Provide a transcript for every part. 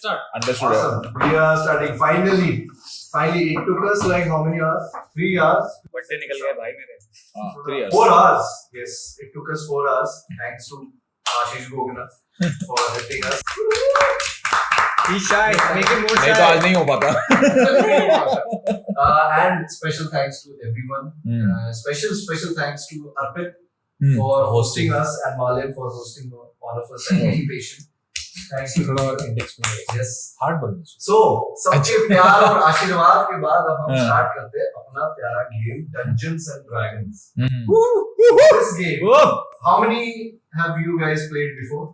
start. Understood. Awesome. We are starting. Finally, it took us like how many hours? 3 hours. बट्टे निकल गए भाई मेरे. 3 years. 4 hours. Yes, it took us 4 hours. Thanks to Ashish Gogna for helping us. He's shy. Make him more नहीं तो आज नहीं हो पाता. And special thanks to everyone. Special thanks to Arpit for hosting us and Malin for hosting all of us and being patient. Thanks to Index yes. hard बनना. So सबके प्यार और आशीर्वाद के बाद अब हम स्टार्ट करते हैं अपना प्यारा game Dungeons and Dragons. This game. How many have you guys played before?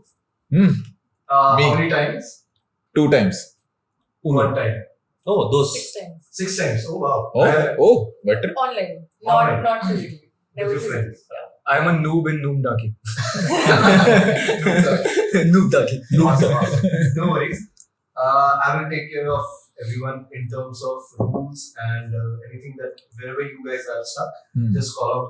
How many times? 2 times. 1 time. Oh, those 6 times. 6 times. Oh wow. better. Online. Online. Not physically. Never Different. physically. Yeah. I'm a noob in Noomdaki. Noomdaki. Awesome. No worries. I will take care of everyone in terms of rules and anything that wherever you guys are stuck, just call out,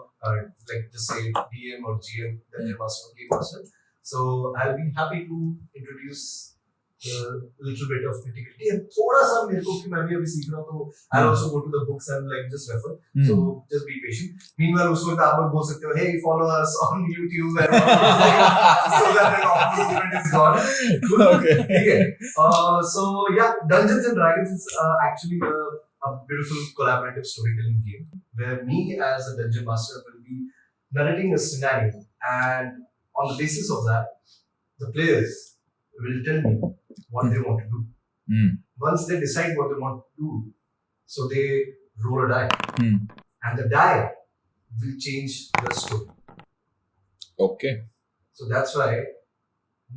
like just say DM or GM, Dungeon Master or Game Master. So I'll be happy to introduce a little bit of nitty-gritty and थोड़ा सा मेरे को कि मैं भी अभी सीख रहा हूँ तो I'll also go to the books and like just refer. So just be patient. Meanwhile उस वक्त आप लोग बोल सकते हो, hey follow us on YouTube and so that the opportunity is gone. Okay. Okay. So yeah, Dungeons and Dragons is actually a beautiful collaborative storytelling game where me as a dungeon master will be narrating a scenario, and on the basis of that, the players will tell me what they want to do. Once they decide what they want to do, so they roll a die, and the die will change the story. Okay. So that's why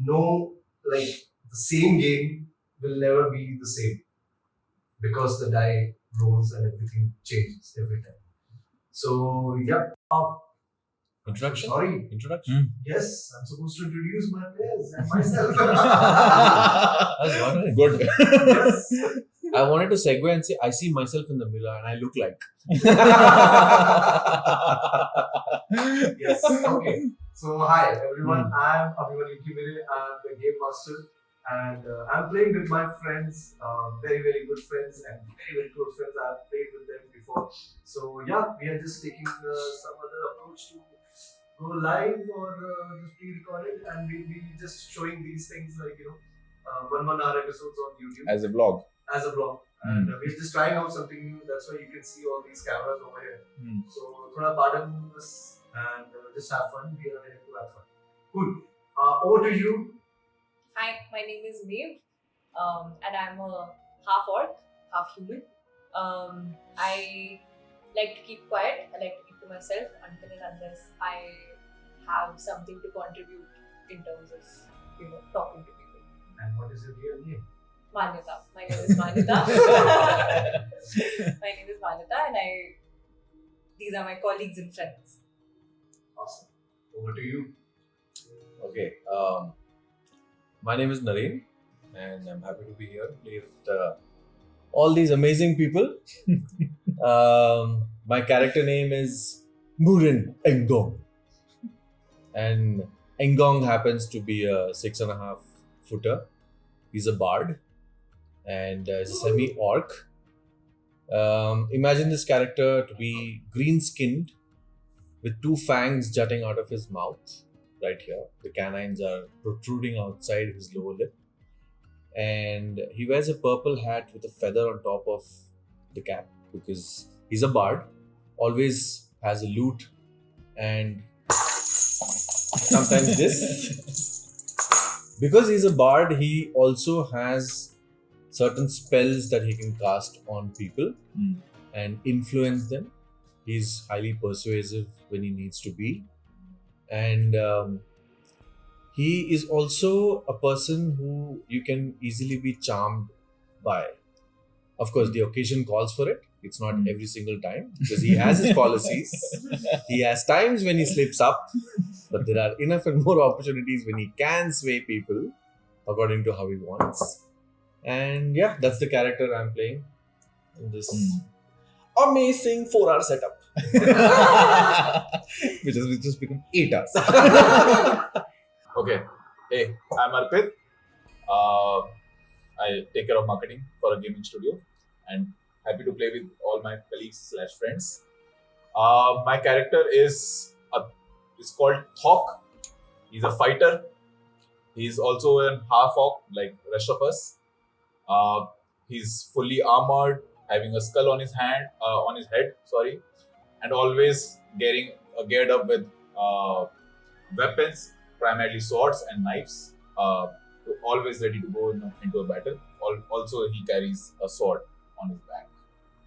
the same game will never be the same because the die rolls and everything changes every time. So yeah. Introduction. Sorry. Introduction. Yes, I'm supposed to introduce my players and myself. That's wonderful. Good. Yes. I wanted to segue and say, I see myself in the mirror and I look like. Yes. Okay. So hi everyone. I'm Abhimanyu Kimire. I'm the game master, and I'm playing with my friends, very very good friends and very very close friends. I've played with them before. So yeah, we are just taking some other approach to go live or just pre-recorded, and we'll be just showing these things like 1 hour episodes on YouTube As a vlog. as a vlog. And we're just trying out something new. That's why you can see all these cameras over here. So thoda pardon us and just have fun. We are ready to have fun. Cool. Over to you. Hi, my name is Maeve, and I'm a half-orc, half-human. I like to keep quiet. I like to keep to myself until and unless I have something to contribute in terms of, talking to people. And what is your real name? Manyata. My name is Manyata. My name is Manyata, and these are my colleagues and friends. Awesome. Over to you. Okay. My name is Naren and I'm happy to be here. Play with all these amazing people. My character name is Murin Engong. And Engong happens to be a 6.5 footer. He's a bard and is a semi-orc. Imagine this character to be green-skinned with 2 fangs jutting out of his mouth right here. The canines are protruding outside his lower lip. And he wears a purple hat with a feather on top of the cap because he's a bard, always has a lute and sometimes this. Because he's a bard, he also has certain spells that he can cast on people and influence them. He's highly persuasive when he needs to be. And he is also a person who you can easily be charmed by. Of course, the occasion calls for it. It's not every single time because he has his policies. He has times when he slips up, but there are enough and more opportunities when he can sway people according to how he wants. And yeah, that's the character I'm playing in this amazing 4-hour setup. which has become 8 hours. Okay. Hey, I'm Arpit. I take care of marketing for a gaming studio, and happy to play with all my colleagues/friends. My character is called Thok. He's a fighter. He's also a half-orc like rest of us. Uh, he's fully armored, having a skull on his head. Sorry, and always geared up with weapons, primarily swords and knives. Always ready to go into a battle. Also, he carries a sword on his back.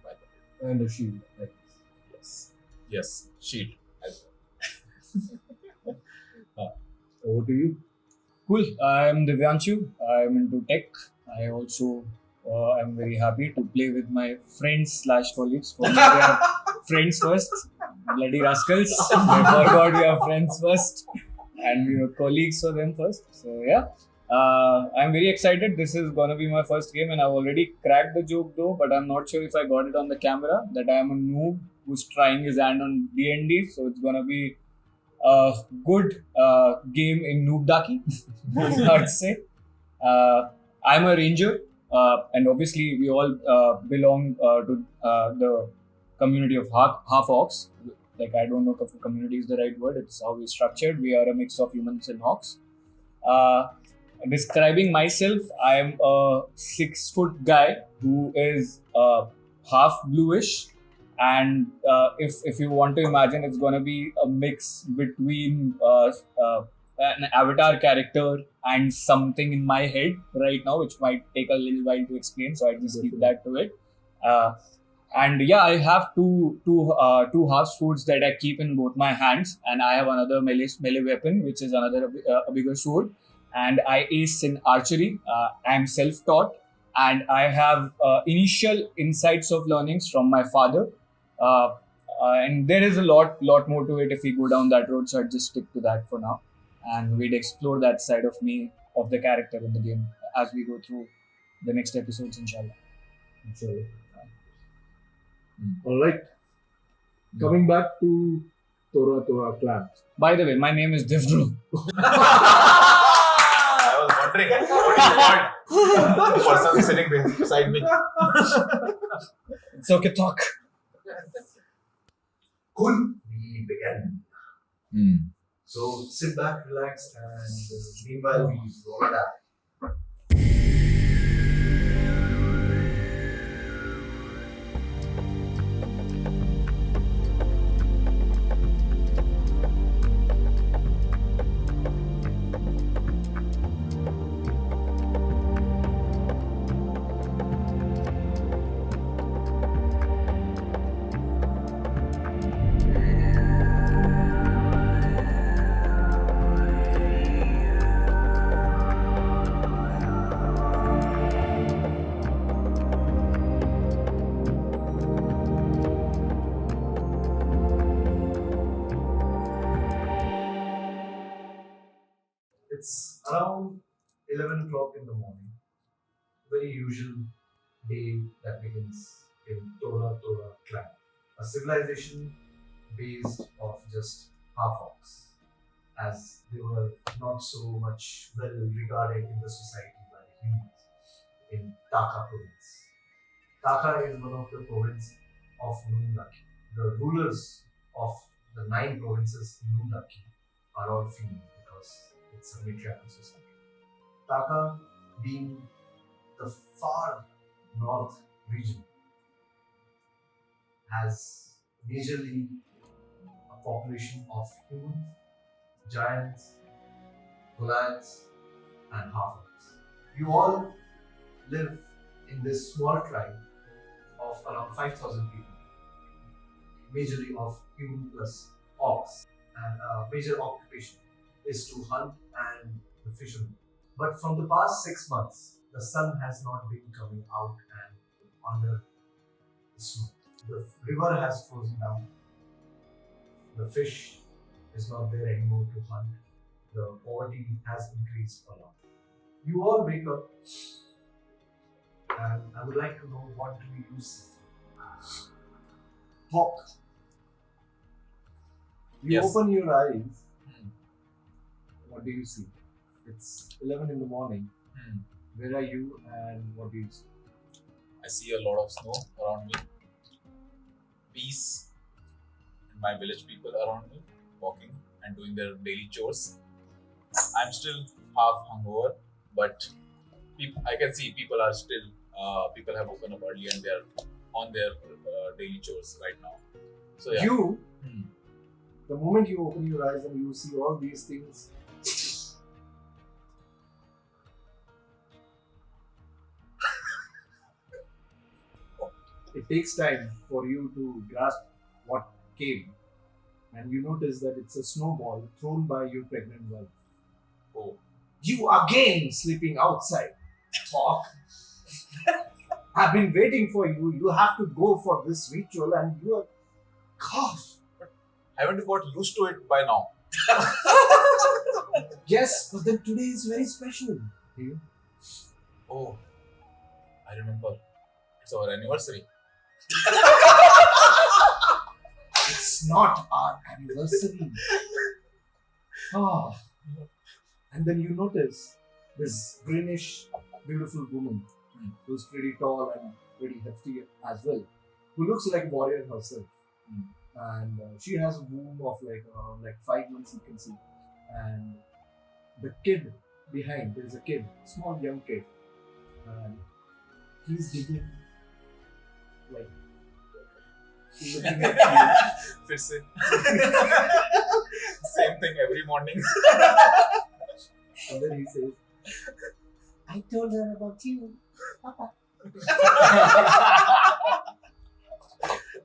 By the way. And a shield. Yes, shield as well. Over to you. Cool. I'm Divyanshu. I'm into tech. I also am very happy to play with my friends/colleagues. For me, they are friends first. Bloody rascals. They forgot we are friends first. And we were colleagues for them first. So yeah. I'm very excited. This is gonna be my first game, and I've already cracked the joke though, but I'm not sure if I got it on the camera that I am a noob who's trying his hand on D&D. So it's gonna be a good game in Noomdaki, I'd say. I'm a ranger, and obviously we all belong to the community of Half-Orcs. Like, I don't know if community is the right word. It's how we're structured. We are a mix of humans and orcs. Describing myself, I am a 6-foot guy who is half bluish, and if you want to imagine, it's gonna be a mix between an avatar character and something in my head right now, which might take a little while to explain. So I just leave that to it. And yeah, I have two half swords that I keep in both my hands, and I have another melee weapon, which is another a bigger sword. And I ace in archery. I am self-taught, and I have initial insights of learnings from my father. And there is a lot more to it if we go down that road. So I'd just stick to that for now, and we'd explore that side of me, of the character in the game, as we go through the next episodes, inshallah. All right. Coming back to Tora clan. By the way, my name is Divdru. I was wondering what you want. The person sitting beside me. It's okay, talk. Cool. We begin. So sit back, relax, and meanwhile we roll that. It's around 11 o'clock in the morning. Very usual day that begins in Tora clan, a civilization based off just half-orcs, as they were not so much well regarded in the society by humans in Taka province. Taka is one of the provinces of Noomdaki. The rulers of the 9 provinces in Noomdaki are all female because it's a matriarchal society. Taka, being the far north region, has majorly a population of humans, giants, Goliaths, and half-orcs. You all live in this small tribe of around 5,000 people, majorly of human plus orcs, and a major occupation is to hunt and the fishermen. But from the past 6 months, the sun has not been coming out and under the snow. The river has frozen down. The fish is not there anymore to hunt. The poverty has increased a lot. You all wake up, and I would like to know, what do you see? Talk. You Yes. open your eyes. What do you see? It's 11 in the morning. Where are you and what do you see? I see a lot of snow around me. Peace. And my village people around me, walking and doing their daily chores. I'm still half hungover, but I can see people are still. People have woken up early and they're on their daily chores right now. So yeah. You, Hmm. the moment you open your eyes and you see all these things, it takes time for you to grasp what came. And you notice that it's a snowball thrown by your pregnant wife. Oh. You again sleeping outside. Talk. I've been waiting for you. You have to go for this ritual and you are... Gosh. Haven't you got used to it by now? Yes, but then today is very special. You? Oh, I remember. It's our anniversary. It's not our anniversary. Ah. And then you notice this greenish, beautiful woman who's pretty tall and pretty hefty as well, who looks like a warrior herself. And she has a womb of like 5 months, you can see. And the kid behind, there's a kid, small young kid, and he's digging like looking at you. Fits in. Same thing every morning. And then he says, I told her about you, Papa.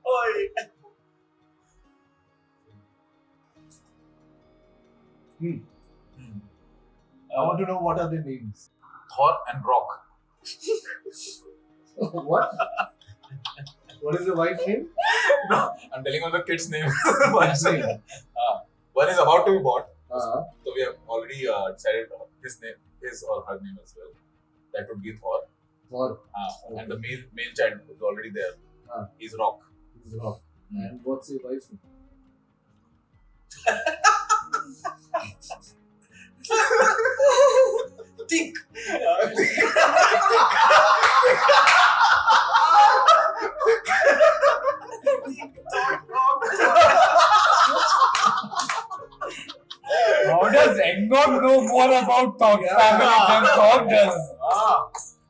Oi. I want to know what are their names. Thor and Rock. What? What is the wife's name? No, I'm telling you the kid's name. Wife's name. One is about to be bought. Uh-huh. So we have already decided his name, his or her name as well. That would be Thor. Thor. And the male child is already there. He's Rock. He's Rock. And what's your wife's name? Think. How does Engog know more about Thog's family than Thog does?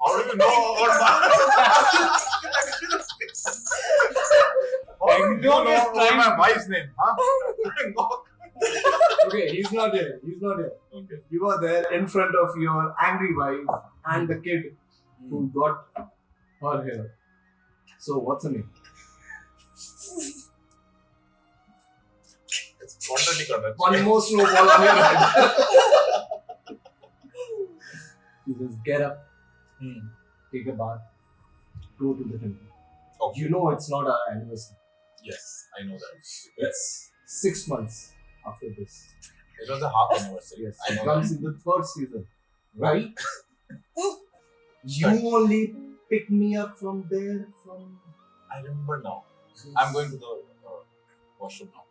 How do you know about my... Engog is trying... my wife's name? Okay, he's not here. He's not here. Okay. You are there in front of your angry wife and the kid who got her here. So, what's her name? It's contradictory. One more snowball on your head. You just get up, take a bath, go to the temple. Okay. You know it's not our anniversary. Yes, I know that. It's 6 months after this. It was a half anniversary. Yes, I it know comes that. in the 3rd season, right? You only pick me up from there, from... I remember now. I'm going to the washroom now.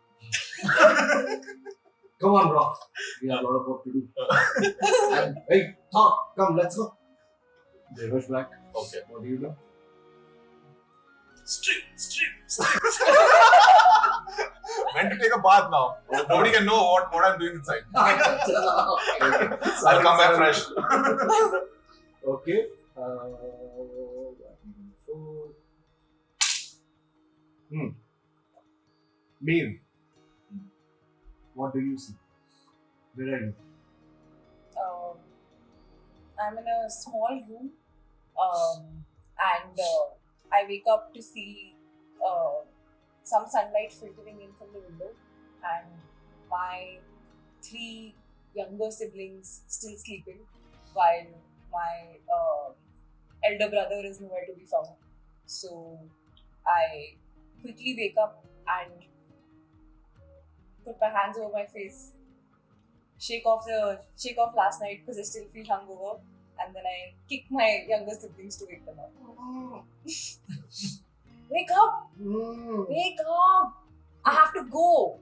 Come on, Rock. We have a lot of work to do. And, hey, Thor, come, let's go. They rush back. Okay. What do you know? Strip. Meant to take a bath now. Nobody can know what I'm doing inside. Okay. I'll come back fresh. Okay. Maeve, what do you see? Where are you? I'm in a small room, and I wake up to see some sunlight filtering in from the window, and my 3 younger siblings still sleeping, while my elder brother is nowhere to be found. So I quickly wake up and put my hands over my face, shake off last night because I still feel hungover, and then I kick my younger siblings to wake them up. Wake up! Wake up! I have to go,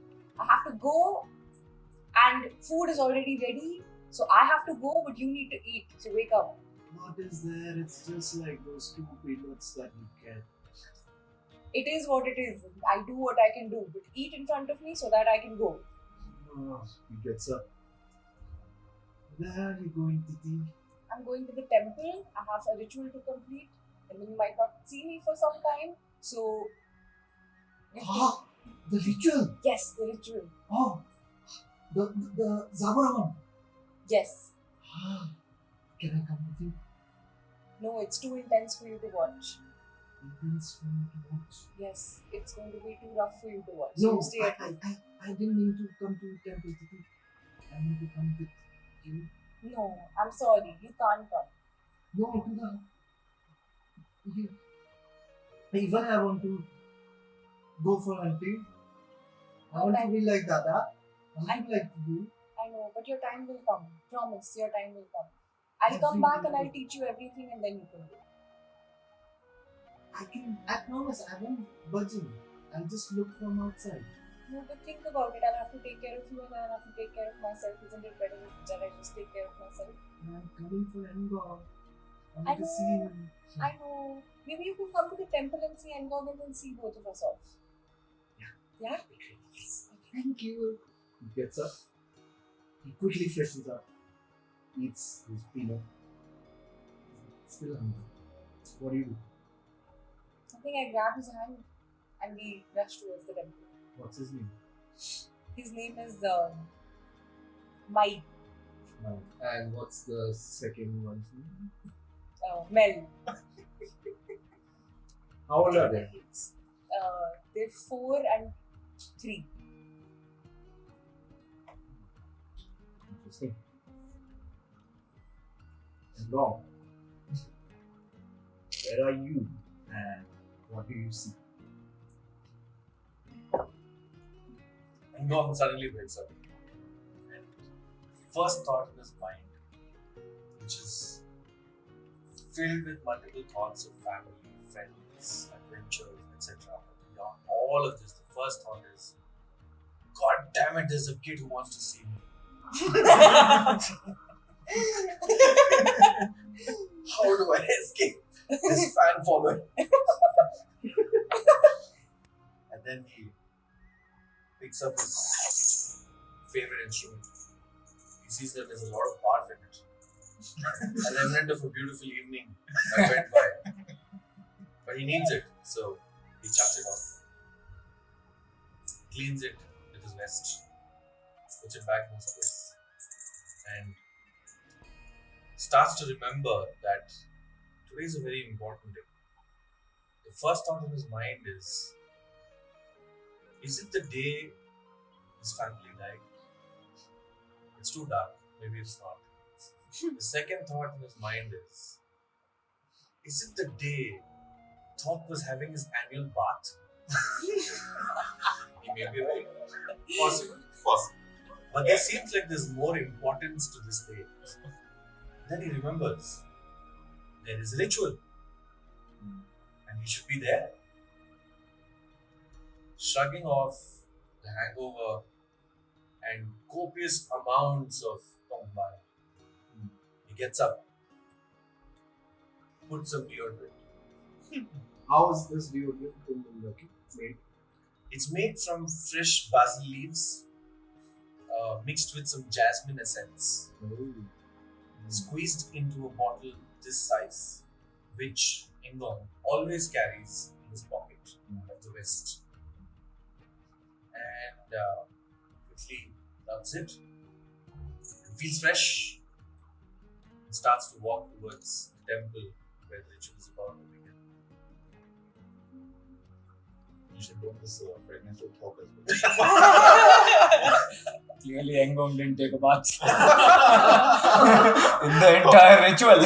and food is already ready, so I have to go, but you need to eat, so wake up. what is there? It's just like those 2 peanuts that you get. It is what it is. I do what I can do, but eat in front of me so that I can go. Oh, he gets up. Where are you going, Titi? I'm going to the temple. I have a ritual to complete, and then you might not see me for some time. So, Ah, the ritual. yes, the ritual. Oh, the Xabora one. Yes. Ah, can I come with you? No, it's too intense for you to watch. Intense for me to watch. Yes, it's going to be too rough for you to watch. No, You stay at home. I didn't mean to come to the temple, Titi. I mean to come with you. No, I'm sorry. You can't come. No, to the. Even I want to go for hunting. I want to be like Dada. I want to be like you. I know, but your time will come. Promise, your time will come. I'll come back and I'll teach you everything and then you can do. I promise I won't budging. I'll just look from outside. No, but think about it. I'll have to take care of you and I'll have to take care of myself. Isn't it better that I just take care of myself? I'm coming for Engor. I I want to know. see him. I know. Maybe you could come to the temple and see Ngog and then see both of us off. Yeah? Thank you. He gets up. He quickly freshens up. Eats his peanut. Still hungry. What do you do? I think I grab his hand and we rush towards the temple. What's his name? His name is Mai. And what's the second one's name? Mel. How old are they? They're 4 and 3. Interesting. And Rob, where are you and what do you see? And Norman suddenly wakes up. And first thought in his mind, which is filled with multiple thoughts of family, friends, adventures, etc. But beyond all of this, the first thought is, God damn it, there's a kid who wants to see me. How do I escape this fan following? And then he picks up his favorite instrument. He sees that there's a lot of barf in it. A remnant of a beautiful evening that went by. But he needs it, so he chucks it off. Cleans it with his vest. Puts it back in his place. And starts to remember that today is a very important day. The first thought in his mind is it the day his family died? It's too dark, maybe it's not. The second thought in his mind is it the day Thok was having his annual bath? He may be right. Possible. But there seems like there's more importance to this day. Then he remembers there is a ritual and he should be there. Shrugging off the hangover and copious amounts of Tongbai, he gets up, puts some deodorant. How is this deodorant made? It's made from fresh basil leaves, mixed with some jasmine essence, squeezed into a bottle this size, which Ingong always carries in his pocket of the vest. And quickly rubs it, feels fresh, and starts to walk towards the temple where the ritual is about to begin. You should want this fragrance to talk as well. Clearly, Engong didn't take a bath in the entire ritual.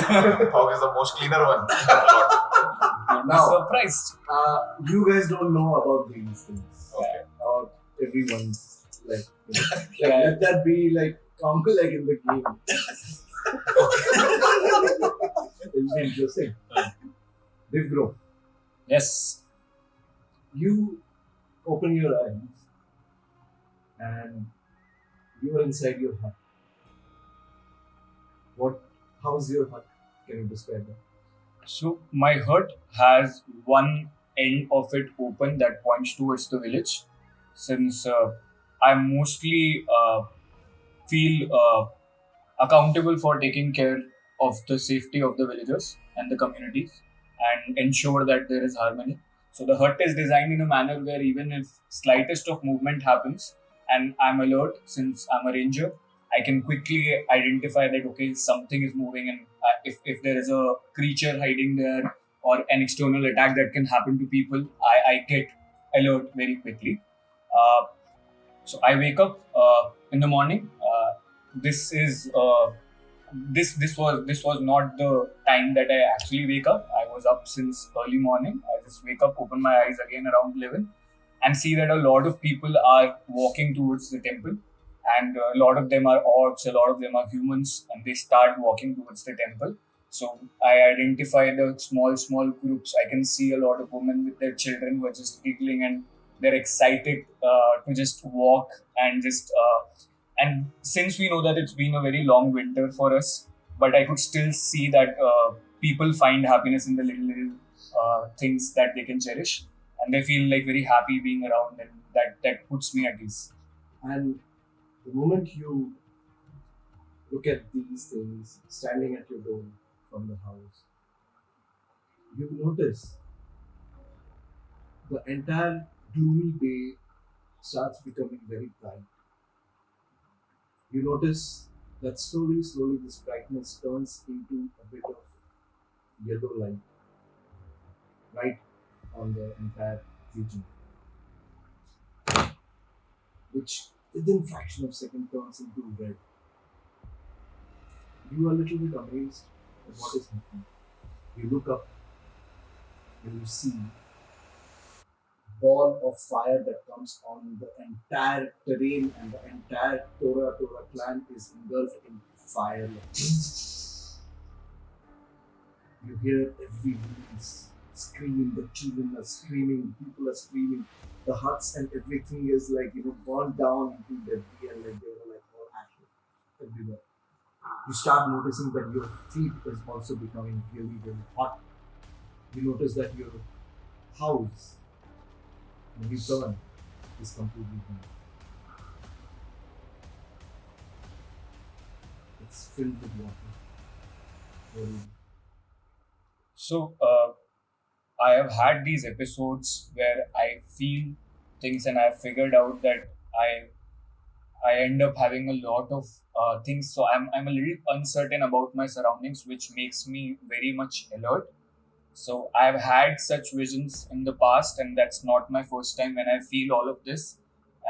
Talk is the most cleaner one. I'm Now- surprised. You guys don't know about these things. Okay. Or everyone's like, Yeah. let that be like common like in the game. It'll be interesting. Divgro, Yes. you open your eyes and you are inside your hut. How's your hut? Can you describe that? So my hut has one end of it open that points towards the village. Since I mostly feel accountable for taking care of the safety of the villagers and the communities and ensure that there is harmony. So the hut is designed in a manner where even if slightest of movement happens and I'm alert since I'm a ranger, I can quickly identify that okay something is moving and if there is a creature hiding there or an external attack that can happen to people, I get alert very quickly. Uh, so I wake up in the morning. This is this was not the time that I actually wake up. I was up since early morning. I just wake up, open my eyes again around 11, and see that a lot of people are walking towards the temple, and a lot of them are orcs, a lot of them are humans, and they start walking towards the temple. So I identify the small groups. I can see a lot of women with their children who are just giggling and they're excited to just walk and just and since we know that it's been a very long winter for us, but I could still see that people find happiness in the little things that they can cherish, and they feel like very happy being around, and that puts me at ease. And the moment you look at these things standing at your door from the house, you notice the entire gloomy day starts becoming very bright. You notice that slowly this brightness turns into a bit of yellow light right on the entire region, which within fraction of second turns into red. You are a little bit amazed at what is happening. You look up and you see ball of fire that comes on the entire terrain, and the entire Tora clan is engulfed in fire. You hear everyone's screaming, the children are screaming, people are screaming, the huts and everything is like, burned down into debris, and like they were like all ashes everywhere. You start noticing that your feet is also becoming really hot. You notice that your house, when you turn, is completely burnt. It's filled with water. Very. So I have had these episodes where I feel things and I've figured out that I end up having a lot of things. So I'm a little uncertain about my surroundings, which makes me very much alert. So I've had such visions in the past, and that's not my first time when I feel all of this.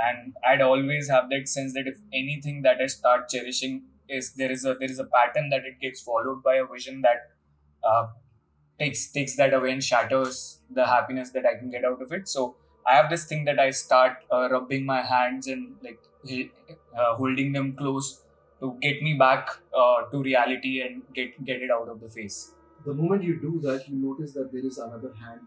And I'd always have that sense that if anything that I start cherishing is there is a pattern that it gets followed by a vision that uh, takes that away and shatters the happiness that I can get out of it. So I have this thing that I start rubbing my hands and like holding them close to get me back to reality and get it out of the face. The moment you do that, you notice that there is another hand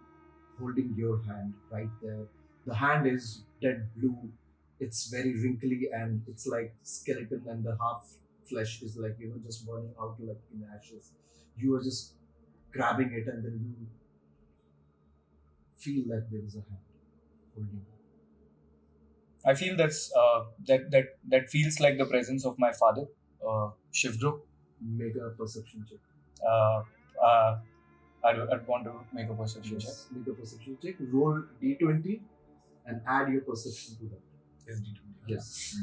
holding your hand right there. The hand is dead blue. It's very wrinkly and it's like skeleton, and the half flesh is like, just burning out like in ashes. You are just grabbing it, and then you feel that there is a hand holding it. I feel that feels like the presence of my father, Shivdro. Make a perception check. Uh, uh, I'd want to make a perception check. Yes, make a perception check. Roll d20 and add your perception to that. Yes, D20. Yes.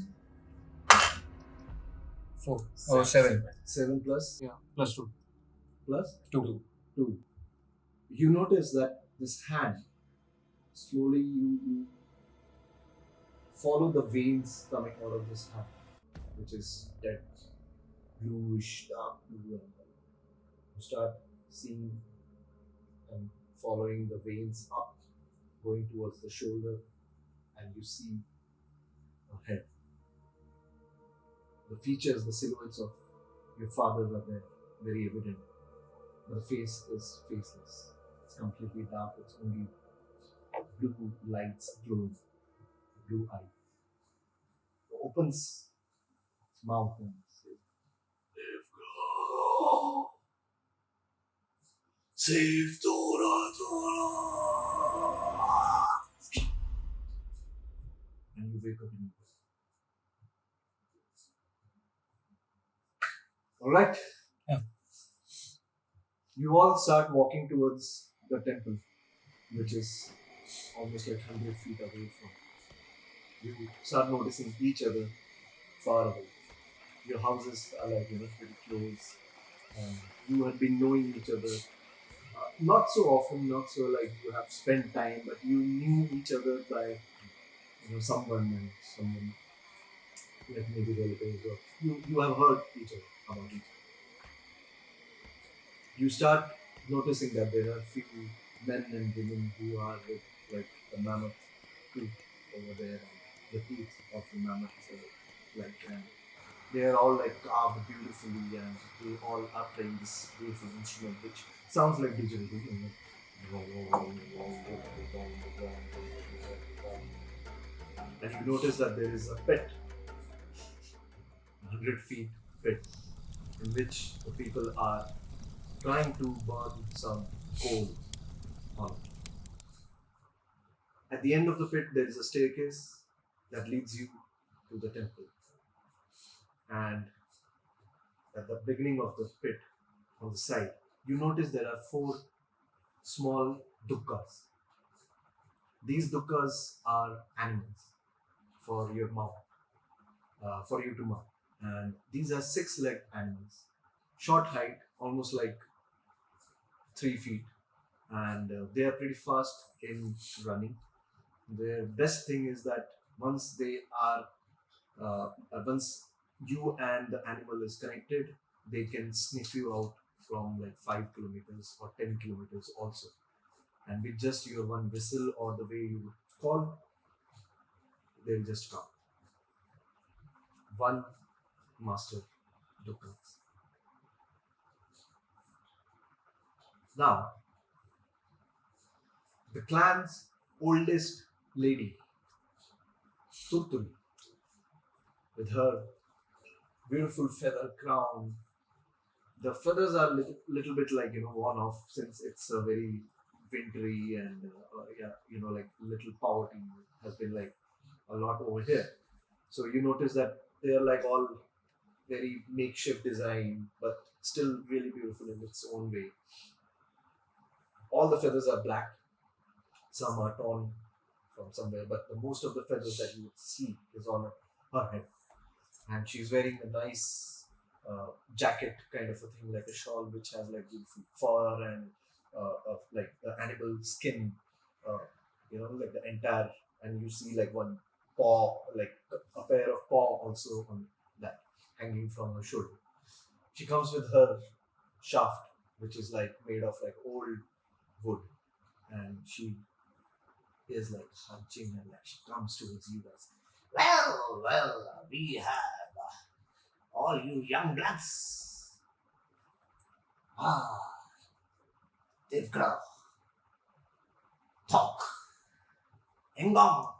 4. Oh, 7. 7 plus Yeah, plus 2. plus 2. 2. You notice that this hand, slowly you follow the veins coming out of this hand, which is dead, bluish, dark blue, and you start seeing and following the veins up, going towards the shoulder, and you see a head. The features, the silhouettes of your father are there, very evident. The face is faceless. It's completely dark. It's only blue lights glowing, blue eye. It opens its mouth and says, "Live go." Save Dora, Dora! And you wake up in your bed. Alright? Yeah. You all start walking towards the temple, which is almost like 100 feet away from. You start noticing each other far away. Your houses are like, pretty close. You have been knowing each other. Not so often, not so like you have spent time, but you knew each other by, someone, like maybe relatives, or you have heard each other about each other. You start noticing that there are few men and women who are with like the mammoth tooth over there, and the teeth of the mammoth, and they are all like carved beautifully, and they all are playing this beautiful instrument which sounds like didgeridoo. And you notice that there is a pit, 100 feet pit, in which the people are trying to burn some coal on it. At the end of the pit, there is a staircase that leads you to the temple. And at the beginning of the pit, on the side, you notice there are 4 small dukkas. These dukkas are animals for your mount, for you to mount. And these are 6-legged animals, short height, almost like 3 feet, and they are pretty fast in running. Their best thing is that once you and the animal is connected, they can sniff you out from like 5 kilometers or 10 kilometers also. And with just your one whistle or the way you would call, they'll just come. 1 master dukka. Now, the clan's oldest lady, Turturi, with her beautiful feather crown. The feathers are little bit like, worn off, since it's a very wintry and like little poverty has been like a lot over here. So you notice that they are like all very makeshift design, but still really beautiful in its own way. All the feathers are black. Some are torn from somewhere, but the most of the feathers that you would see is on her head. And she's wearing a nice jacket kind of a thing, like a shawl which has like beautiful fur and of like the animal skin, like the entire, and you see like one paw, like a pair of paw also on that, hanging from her shoulder. She comes with her shaft, which is like made of like old wood, and she is like hunching, and like she comes towards you guys. Well, we have all you young bloods. They've grown. Talk. Engong.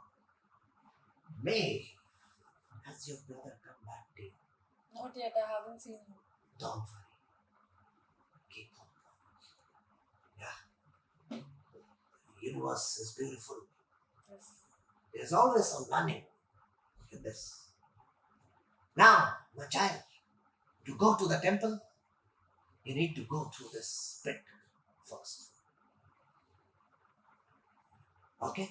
May. Has your brother come back to you? Not yet, I haven't seen him. Don't worry. Keep on. Yeah. The universe is beautiful. Yes. There's always some learning in this. Now, my child, to go to the temple, you need to go through this pit first. Okay?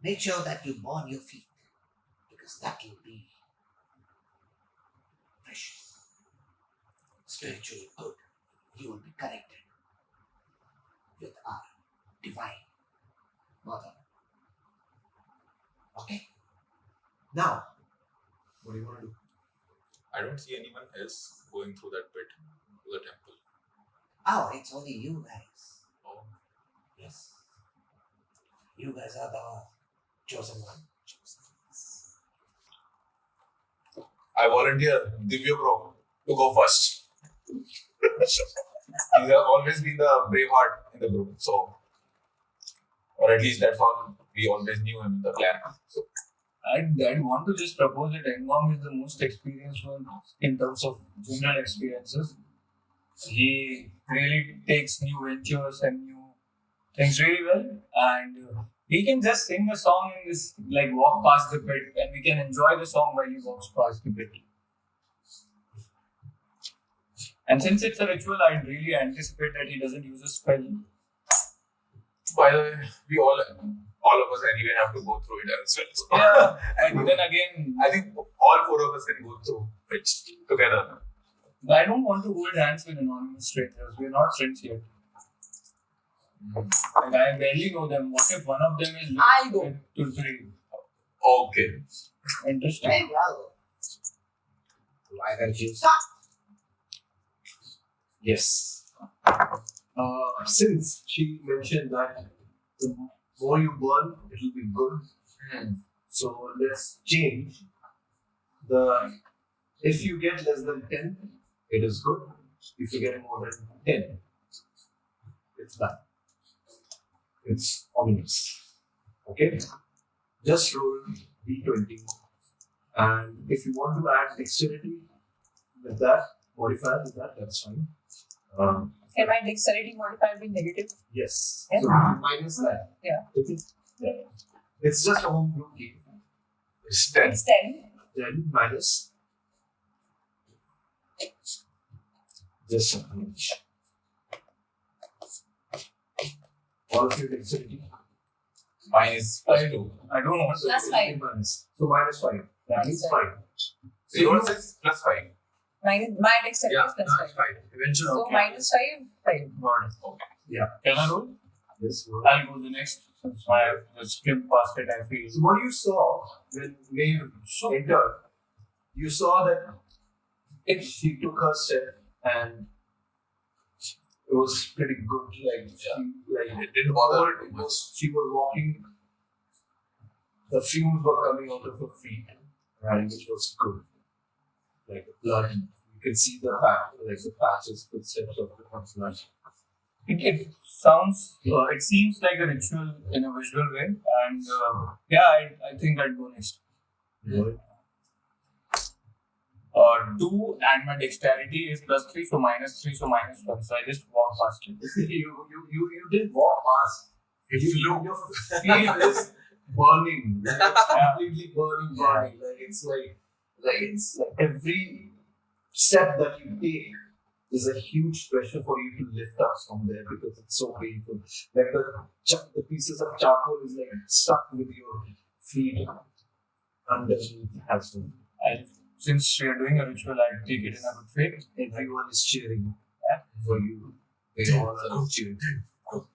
Make sure that you burn your feet, because that will be precious. Spiritually good. You will be connected with our divine mother. Okay? Now, what do you want to do? I don't see anyone else going through that pit to the temple. Oh, it's only you guys. Oh, Yes. You guys are the chosen one. I volunteer Divya Bro to go first. He's always been the brave heart in the group, so, or at least that's how we always knew him in the clan. So, I'd want to just propose that Engong is the most experienced one in terms of general experiences. He really takes new ventures and new things really well, and he can just sing a song and just like walk past the pit, and we can enjoy the song while he walks past the pit. And since it's a ritual, I really anticipate that he doesn't use a spell. By the way, we all of us anyway have to go through it as well. So Yeah, and then again, I think all four of us can go through it together. I don't want to hold hands with anonymous strangers. We're not friends yet. Like, I barely know them. What if one of them is I'll go. to three? Okay. Interesting. Why don't you? Yes. Since she mentioned that the more you burn, it will be good. So let's change the. If you get less than 10, it is good. If you get more than 10, it's bad. It's ominous. Okay? Just roll d20. And if you want to add dexterity with that, modifier with that, that's fine. Can my dexterity modifier be negative? Yes. Yeah. So minus that. Yeah. Okay. Yeah. It's just a homebrew game. It's 10. It's 10. Then minus. Just a minute. All of your dexterity. Mine is +2. I don't know. So Plus it will be 5. minus. So minus 5. That means 5. So yours is +5. My dexterity is plus 5. fine. Eventually, So Okay. minus 5, 5. Got it. Can I roll? Yes. Roll. I'll go the next. Since I have just skimmed past it, I feel. So what you saw when Maeve entered, you saw that she took her step and it was pretty good. It didn't bother her too it much. was, she was walking. The fumes were coming out of her feet, and which was good. Like the blood, you can see the patches, footsteps of the blood. It sounds, it seems like a ritual in a visual way, and yeah, I think I'd go next. Right? 2 and my dexterity is +3, so -3, so -1. So I just walk past it. you did walk past. Your feet is burning. Like it's completely burning. Like it's like every step that you take is a huge pressure for you to lift up from there because it's so painful. Like the pieces of charcoal is like stuck with your feet underneath as well. Since we are doing a ritual, I take it in a good faith. Everyone is cheering for you. They all are cheering. I'll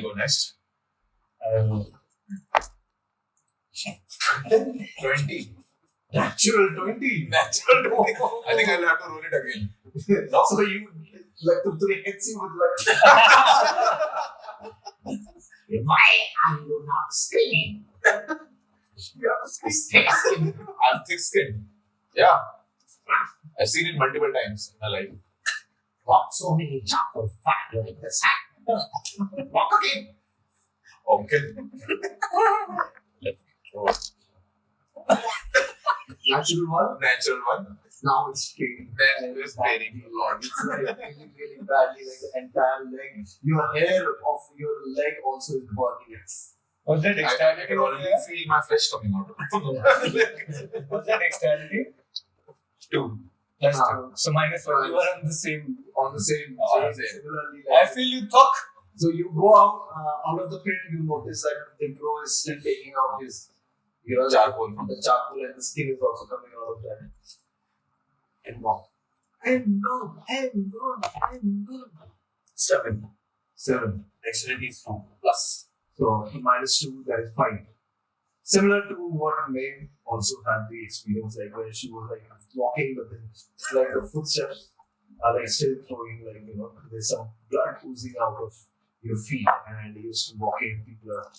go next. 20. Natural 20. Natural 20. I think I'll have to roll it again. No. So you like Tuturi hits you with like. Why are you not screaming? You have to scream. I'm thick-skinned. Yeah. I've seen it multiple times in my life. Walk so many charcoal fire like this. Walk again. Okay. Natural one. Natural one. Now it's paining. Then it's paining a lot. It's like really, really badly, like the entire leg. Your hair of your leg also is burning. Was that I dexterity? can already feel my flesh coming out. Was that dexterity? 2. Plus Ah. 2. So -1. You are on the same. On the same, Same. similarly. I feel you talk. So you go out of the pit. You notice that the crow is still taking out his, Charcoal from the charcoal, and the skin is also coming out of that. And walk. And go. 7. dexterity is 2. Plus. So -2, that is 5. Similar to what May also had the experience, like where she was like walking, but then like the footsteps are like still flowing, like there's some blood oozing out of your feet, and you're just walking, and people are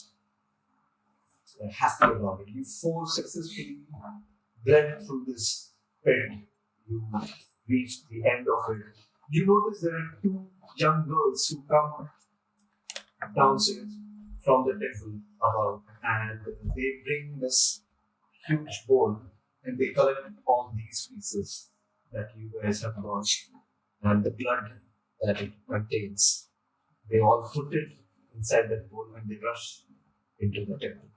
happy about it. You 4 successfully bled through this pit. You reach the end of it. You notice there are 2 young girls who come downstairs from the temple above, and they bring this huge bowl and they collect all these pieces that you guys have brought and the blood that it contains. They all put it inside that bowl and they rush into the temple.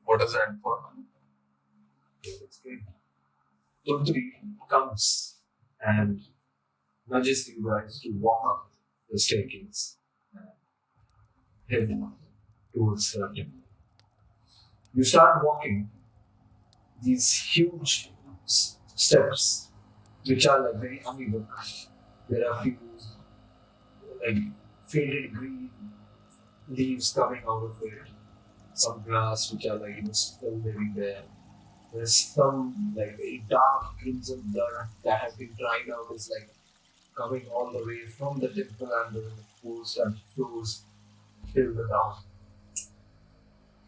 What is that for? It's great. Noomdaki comes and nudges you guys to walk up the staircase and head towards the temple. You start walking these huge steps, which are like very uneven. There are few like faded green leaves coming out of it, some grass which are like still living there. There's some like very dark crimson blood that has been dried out, is like coming all the way from the temple and the pools and flows till the down.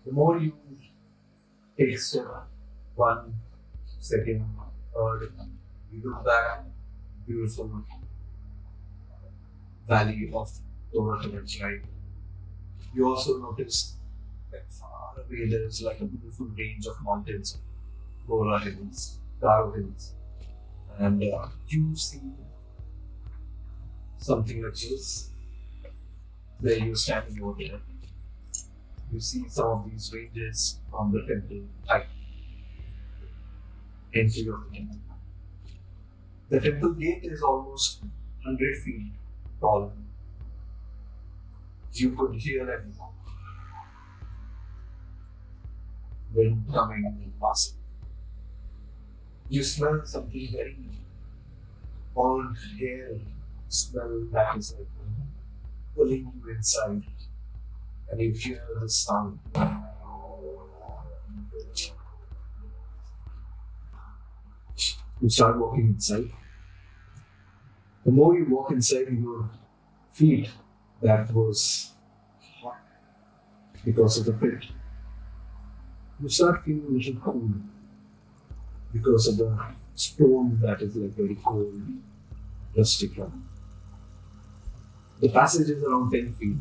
The more you take step, 1 second, third, you look back, beautiful valley of Torah, right? You also notice that far away there is like a beautiful range of mountains, Gora Hills, Garo Hills, and you see something like this, where you're standing over there. You see some of these ranges from the temple, like entry of the temple. The temple gate is almost 100 feet tall. You could hear an wind coming and passing. You smell something very old hair smell that is like pulling you inside, and you hear the sound. You start walking inside. The more you walk inside, your feet that was hot because of the pit, you start feeling a little cool because of the stone that is like very cold, rustic. The passage is around 10 feet,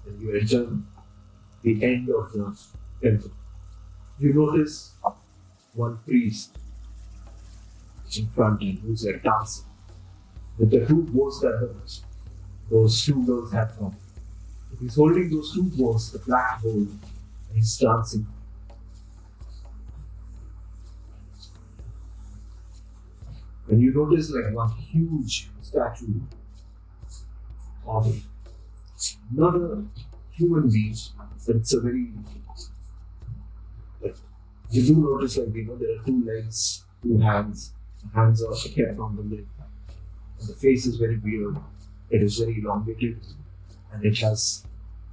and you enter the end of the temple. You notice one priest in front of you who's like dancing with the 2 bows that those 2 girls had from. He's holding those 2 bows, the black bowl, and he's dancing. And you notice like one huge statue of not a human being, but it's a very, like, you do notice like, there are 2 legs, 2 hands. The hands are kept on the leg. And the face is very weird. It is very elongated, and it has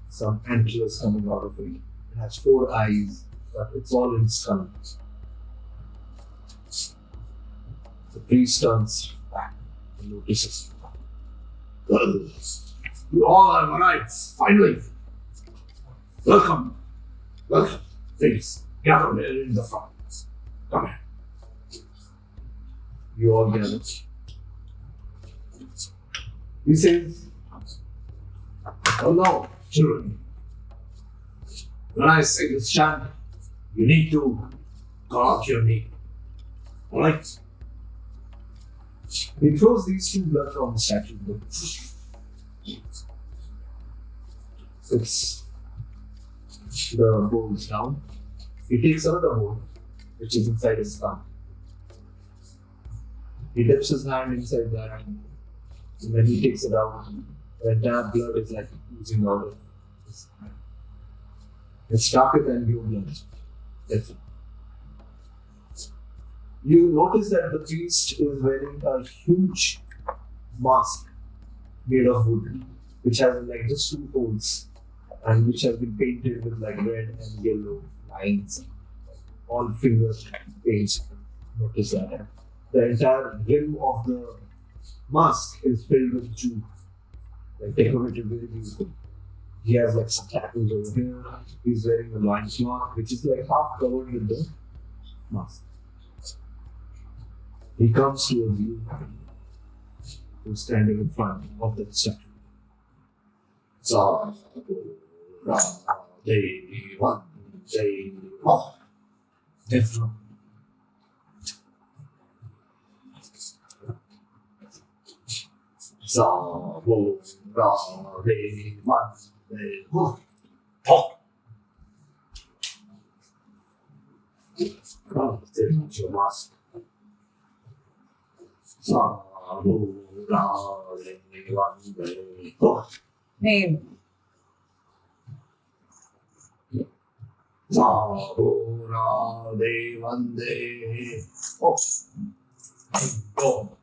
some antlers coming out of it. It has 4 eyes, but it's all in skull. The priest turns back and notices. You all have arrived, finally. Welcome. Welcome. Please, gather here in the front. Come here. You all gather. He says, oh no, children. When I say this chant, you need to call out your name. Alright? He throws these 2 bloods on the statue. It's the bowl is down. He takes another bowl, which is inside his thumb. He dips his hand inside that, and when he takes it out, the entire blood is like oozing out of his hand. It's darker than your blood. That's it. You notice that the priest is wearing a huge mask made of wood, which has like just 2 holes, and which has been painted with like red and yellow lines, all finger paints. Notice that. The entire rim of the mask is filled with jewels, like decorated very beautifully. He has like some tattoos over here. He's wearing a loincloth, which is like half covered with the mask. He comes to a view who's standing in front of the statue. So, Different. Name. Xabora Devande. Oh. Go.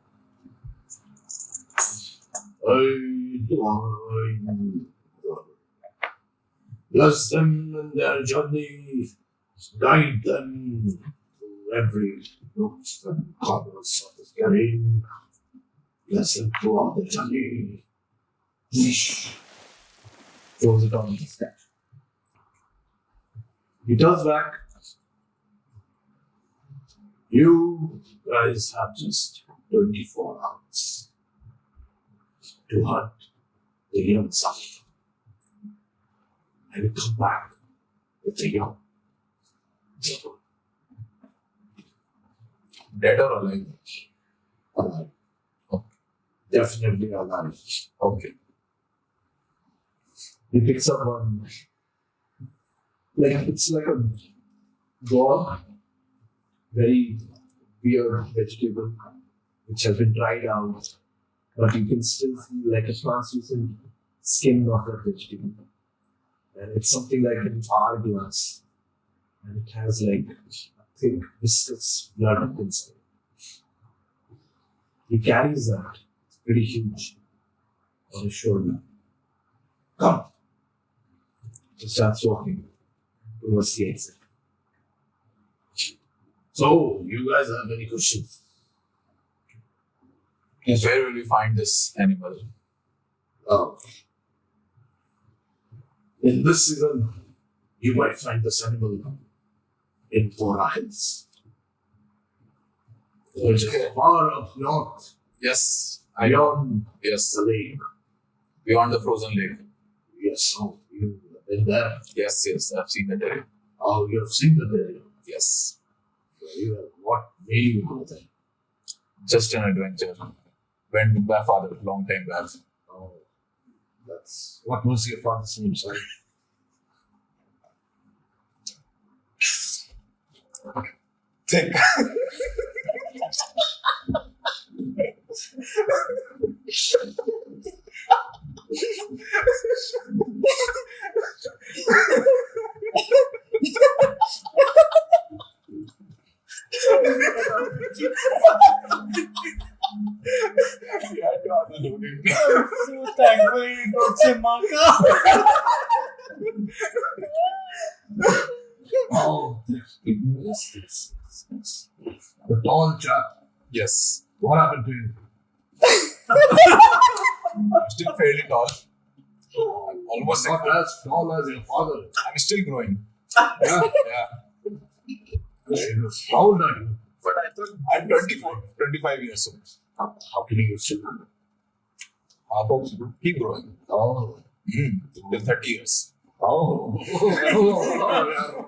Bless them in their journey. Guide them through every nooks and corners of this terrain. Bless them throughout the journey. Throws it on the stack. He turns back. You guys have just 24 hours to hunt the young son. I will come back with the young. Dead or alive? Alive. Definitely alive. Okay. He picks up one. It's like a raw, very weird vegetable which has been dried out, but you can still see like a translucent skin of that vegetable. And it's something like an hourglass. And it has like a thick, viscous blood inside. He carries that. It's pretty huge on his shoulder. Come! He starts walking towards the exit. So, you guys have any questions? Yes. Where will we find this animal? In this season, you might find this animal in Bora Hills, which is far up north, Yes. I know. beyond Yes. the lake. Beyond the frozen lake. Yes, so you have been there. Yes, yes. I've seen that area. Oh, you have seen the area. Yes. You have, what made you go there? Just an adventure. Went with my father long time back. Oh, that's what was your father's name? Sorry. Think. So thankful you don't say Maka. Oh, yes. The tall chap. Yes. What happened to you? Still fairly tall. Almost Not as tall as your father. I'm still growing. Yeah. Yeah. How old are you? But I thought I'm 24, 25 years old. How can you still? Half-Orcs keep growing. Oh. Till 30 years. Oh. Yeah,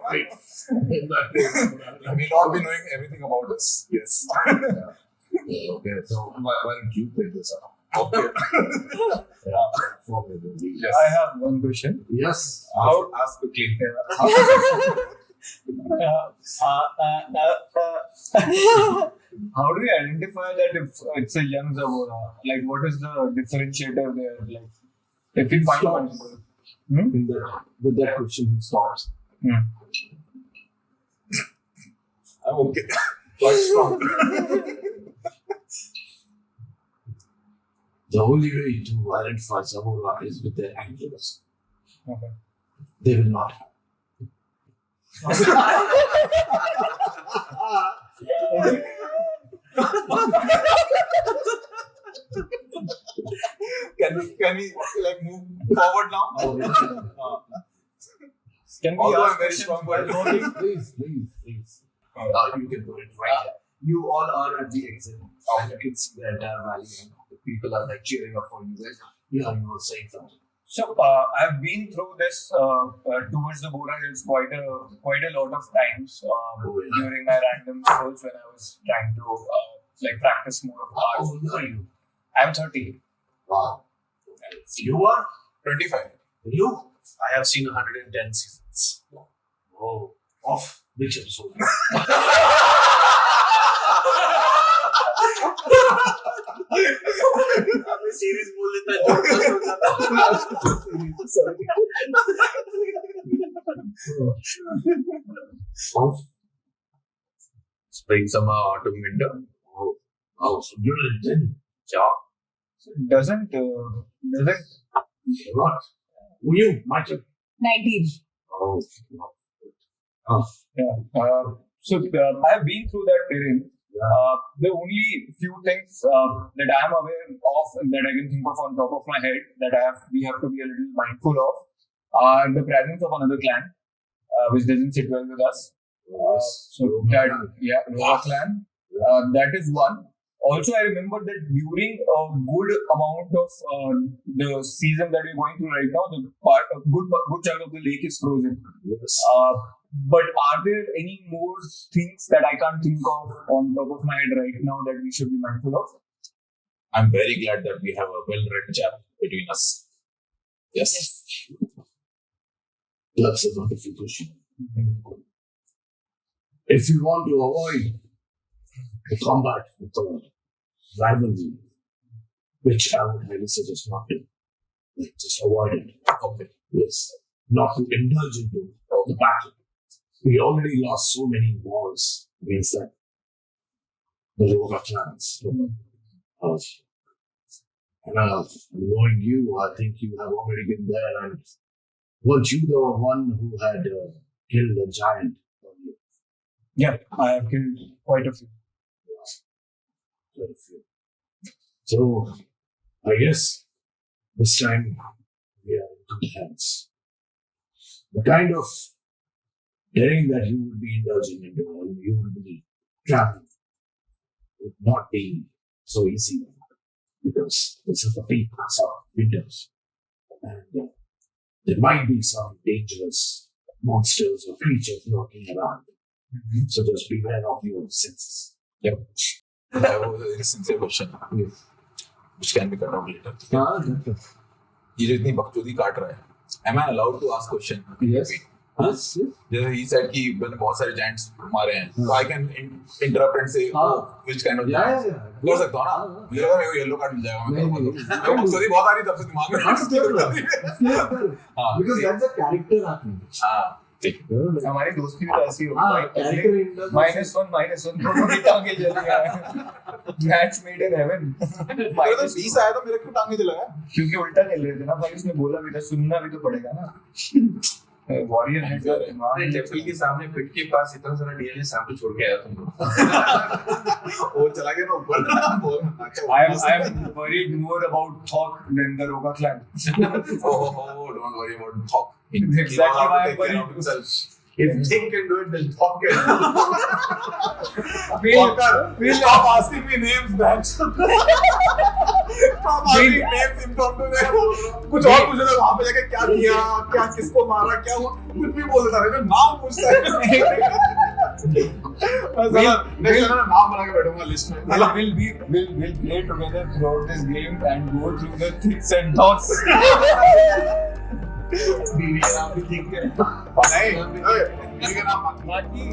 right. In that case, I may not be knowing everything about us. Yes. okay, so why don't you pick this up? Okay. For me, the lead. Yes. I have one question. Yes. Ask quickly. How do you identify that if it's a young Xabora? Like, what is the differentiator there? Like, if we find one. With that question, he stops. I'm okay. Quite strong. The only way to identify Xabora is with their antlers. Okay. They will not have. Can we like move forward now? Can we Although ask I'm very questions strong, while but rolling? Please. You can put it right here. You all are at the exit. And you can see the entire valley and the people are like cheering up for you guys. Yeah, you were saying something. So I've been through this towards the Bora Hills quite a lot of times during my random strolls when I was trying to practice more of How art. old are you? I'm 30. Wow. You are? 25. You? I have seen 110 seasons. Oh. Of which episode? Series बोल देता है jokers हो जाता Of? spring summer autumn winter Oh. Oh, so you're a 10. yeah So doesn't What? Who you? Michael? 19. Oh. yeah. So I've been through that terrain. The only few things that I am aware of and that I can think of on top of my head that we have to be a little mindful of are the presence of another clan, which doesn't sit well with us. So that Roga clan, that is one. Also, I remember that during a good amount of the season that we're going through right now, a good chunk of the lake is frozen. Yes. But are there any more things that I can't think of on top of my head right now that we should be mindful of? I'm very glad that we have a well-read chap between us. Yes. That's a wonderful question. If you want to avoid the combat with the rivalry, which I would highly suggest not to, just avoid it. Okay. Yes. Not to indulge into the battle. We already lost so many wars against that. The Roga clans. And knowing you, I think you have already been there. And weren't you the one who had killed a giant? Yeah, I have killed quite a few. Quite a few. So, I guess this time we are in good hands. The kind of daring that you would be indulging into and you would be traveling would not be so easy because this is the peak of winters and there might be some dangerous monsters or creatures lurking around. So just beware of your senses. Yep. I have a very sincere question, which can be cut out later. ये जो इतनी बकचोदी काट रहा है, am I allowed to ask question? Yes. Yes. जैसे he said कि मैंने बहुत सारे giants मारे हैं, so I can interrupt and say, oh, which kind of giants? कर सकता हूँ ना? मुझे लगा मेरे को yellow card मिल जाएगा, मैं करूँगा तो। मेरे को बकचोदी बहुत आ रही तब से दिमाग में। Because that's a character happening. हाँ, ठीक है। हमारी दोस्ती भी ऐसी हो Character indulgence. -1 दोनों की टांगे जली हैं। Match made in heaven. मेरे तो 20 आया था, मेरे क्यों टांगे जला है? क्योंकि उल्टा खेल रहे थे ना भाई, उसने बोला भी था, सुनना भी तो पड़ेगा ना। वॉरियर है का दिमाग टेम्पल के सामने पिट के पास इतना सारा डीएनए सैंपल छोड़ के आया तुम लोग वो चला गया ना ऊपर। I am worried more about Thok than the Roga clan. Oh, don't worry about talk. Exactly why I'm worried. if Thing can do it then Thok can do We'll stop asking me names, man. Stop asking names impromptu में। कुछ और पूछ रहे वहाँ पे जाके क्या किया, क्या किसको मारा, क्या हुआ, कुछ भी बोल देता है, तो नाम पूछता है। नेक्स्ट टाइम नाम बना के बैठूंगा लिस्ट में। We'll play together throughout this game and go through the things and thoughts. बीवी का नाम भी ठीक है नहीं, बीवी का नाम बाकी